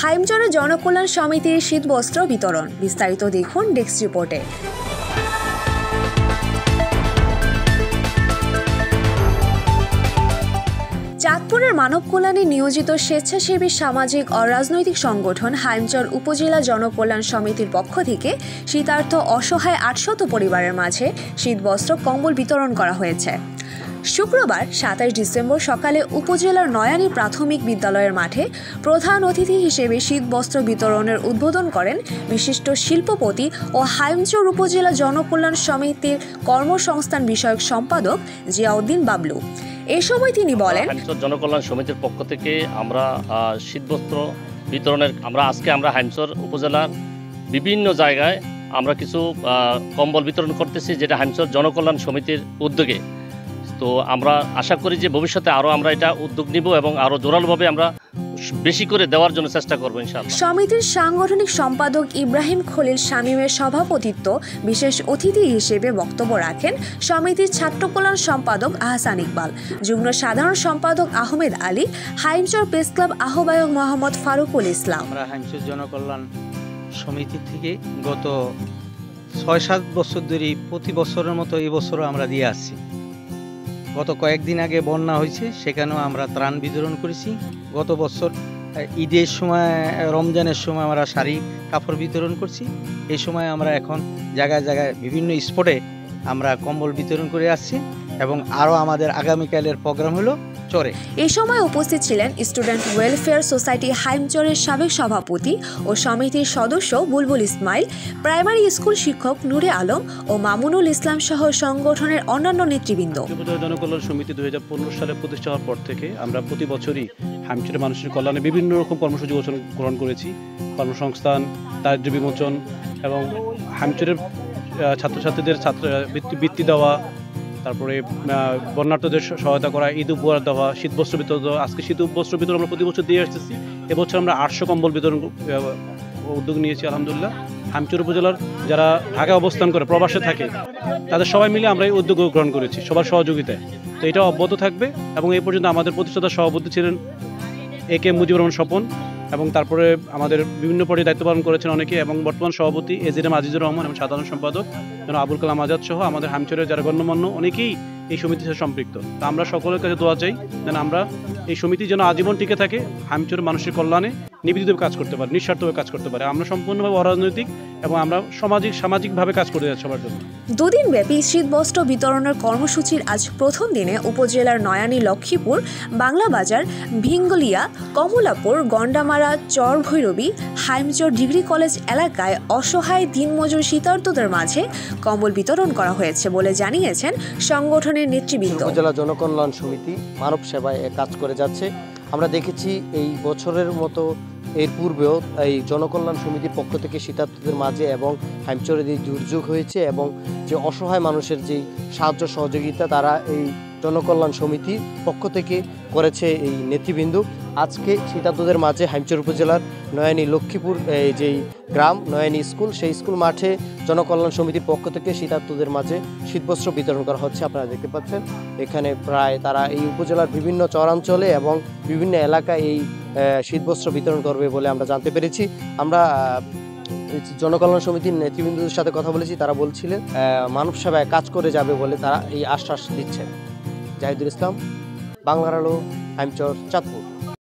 হাইমচরে জনকল্যাণ সমিতির শীতবস্ত্র বিতরণ, বিস্তারিত দেখুন ডেস্ক রিপোর্টে। চাঁদপুরের মানব কল্যাণে নিয়োজিত স্বেচ্ছাসেবী সামাজিক ও রাজনৈতিক সংগঠন হাইমচর উপজেলা জনকল্যাণ সমিতির পক্ষ থেকে শীতার্ত অসহায় ৮০০ পরিবারের মাঝে শীতবস্ত্র কম্বল বিতরণ করা হয়েছে। শুক্রবার ২৭ ডিসেম্বর সকালে উপজেলার নয়ানী প্রাথমিক বিদ্যালয়ের মাঠে প্রধান অতিথি হিসেবে শীতবস্ত্র বিতরণের উদ্বোধন করেন বিশিষ্ট শিল্পপতি ও হাইমচর উপজেলা জনকল্যাণ সমিতির কর্মসংস্থান বিষয়ক সম্পাদক জিয়াউদ্দিন বাবলু। এ সময় তিনি বলেন, হাইমচর জনকল্যাণ সমিতির পক্ষ থেকে আমরা শীতবস্ত্র বিতরণের আজকে হাইমচর উপজেলার বিভিন্ন জায়গায় আমরা কিছু কম্বল বিতরণ করতেছি, যেটা হাইমচর জনকল্যাণ সমিতির উদ্যোগে। তো আমরা আশা করি যে ভবিষ্যতে আরও আমরা এটা উদ্যোগ নিব এবং আরও জোরালোভাবে আমরা বেশি করে দেওয়ার জন্য চেষ্টা করব ইনশাআল্লাহ। সমিতির সাংগঠনিক সম্পাদক ইব্রাহিম খলিল শামীমের সভাপতিত্ব বিশেষ অতিথি হিসেবে বক্তব্য রাখেন সমিতির ছাত্র কল্যাণ সম্পাদক আহসান ইকবাল, যুগ্ম সাধারণ সম্পাদক আহমেদ আলী, হাইমচর প্রেস ক্লাব আহ্বায়ক মোহাম্মদ ফারুকুল ইসলাম। আমরা হাইমচর জনকল্যাণ সমিতি থেকে গত ৬-৭ বছর ধরে প্রতি বছরের মতো এই বছরও আমরা দিয়ে আসছি। গত কয়েকদিন আগে বন্যা হয়েছে, সেখানেও আমরা ত্রাণ বিতরণ করেছি। গত বছর ঈদের সময়, রমজানের সময় আমরা শাড়ি কাপড় বিতরণ করছি। এই সময় আমরা এখন জায়গায় জায়গায় বিভিন্ন স্পটে আমরা কম্বল বিতরণ করে আসছি এবং আরও আমাদের আগামীকালের প্রোগ্রাম হলো চরে। এই সময় উপস্থিত ছিলেন স্টুডেন্ট ওয়েলফেয়ার সোসাইটি হাইমচরের সাবেক সভাপতি ও সমিতির সদস্য বুলবুল ইসমাইল, প্রাইমারি স্কুল শিক্ষক নুরে আলম ও মামুনুল ইসলাম সহ সংগঠনের অন্যান্য নেতৃবৃন্দ। উপজেলা জনকল্যাণ সমিতি ২০১৫ সালে প্রতিষ্ঠা হওয়ার পর থেকে আমরা প্রতি বছরই হাইমচরের মানুষের কল্যাণে বিভিন্ন রকম কর্মসূচি গ্রহণ করেছি। কর্মসংস্থান, দারিদ্র্য বিমোচন এবং হাইমচরের ছাত্রছাত্রীদের বৃত্তি দেওয়া, তারপরে বন্যার্থদের সহায়তা করা, ঈদ উপহার দেওয়া, শীতবস্ত্র বিতরণ দেওয়া। আজকে শীত বস্ত্র বিতরণ আমরা প্রতি বছর দিয়ে আসতেছি। এবছর আমরা ৮০০ কম্বল বিতরণ উদ্যোগ নিয়েছি আলহামদুলিল্লাহ। হাইমচর উপজেলার যারা ঢাকায় অবস্থান করে, প্রবাসে থাকে, তাদের সবাই মিলে আমরা এই উদ্যোগ গ্রহণ করেছি সবার সহযোগিতায়। তো এটা অব্যাহত থাকবে এবং এই পর্যন্ত আমাদের প্রতিষ্ঠাতা সভাপতি ছিলেন AK মুজিবুর রহমান স্বপন, এবং তারপরে আমাদের বিভিন্ন পর্যায়ে দায়িত্ব পালন করেছেন অনেকে, এবং বর্তমান সভাপতি AZM আজিজুর রহমান এবং সাধারণ সম্পাদক আবুল কালাম আজাদ সহ আমাদের হাইমচরের যারা গণ্যমান্য অনেকেই এই সমিতির সাথে সম্পৃক্ত। তা আমরা সকলের কাছে দোয়া চাই যেন আমরা এই সমিতি যেন আজীবন টিকে থাকে, হাইমচরের মানুষের কল্যাণে নিবেদিতভাবে কাজ করতে পারে, নিঃস্বার্থভাবে কাজ করতে পারে। আমরা সম্পূর্ণভাবে অরাজনৈতিক এবং আমরা সামাজিকভাবে কাজ করে যাচ্ছি সবার জন্য। দুদিনব্যাপী শীতবস্ত্র বিতরণের কর্মসূচির আজ প্রথম দিনে উপজেলার নয়ানী, লক্ষ্মীপুর, বাংলাবাজার, ভিঙ্গলিয়া, কমলাপুর, গন্ডামারা, চর ভৈরবী, হাইমচর ডিগ্রি কলেজ এলাকায় অসহায় দিনমজুর শীতার্তদের মাঝে কম্বল বিতরণ করা হয়েছে বলে জানিয়েছেন সংগঠনের নেতৃবৃন্দ। উপজেলা জনকল্যাণ সমিতি মানব সেবায় কাজ করে যাচ্ছে। আমরা দেখেছি এই বছরের মতো এর পূর্বেও এই জনকল্যাণ সমিতির পক্ষ থেকে শীতার্তদের মাঝে এবং হাইমচরে যে দুর্যোগ হয়েছে এবং যে অসহায় মানুষের যেই সাহায্য সহযোগিতা তারা এই জনকল্যাণ সমিতির পক্ষ থেকে করেছে এই নেতৃবৃন্দ। আজকে শীতার্তদের মাঝে হাইমচর উপজেলার নয়ানী, লক্ষ্মীপুর যেই গ্রাম নয়ানী স্কুল, সেই স্কুল মাঠে জনকল্যাণ সমিতির পক্ষ থেকে শীতার্তদের মাঝে শীতবস্ত্র বিতরণ করা হচ্ছে। আপনারা দেখতে পাচ্ছেন এখানে প্রায় তারা এই উপজেলার বিভিন্ন চরাঞ্চলে এবং বিভিন্ন এলাকায় এই শীতবস্ত্র বিতরণ করবে বলে আমরা জানতে পেরেছি। আমরা জনকল্যাণ সমিতির নেতৃবৃন্দদের সাথে কথা বলেছি, তারা বলছিলেন মানব সেবায় কাজ করে যাবে বলে তারা এই আশ্বাস দিচ্ছেন। জাহিদুল ইসলাম, বাংলার আলো, হাইমচর, চাঁদপুর।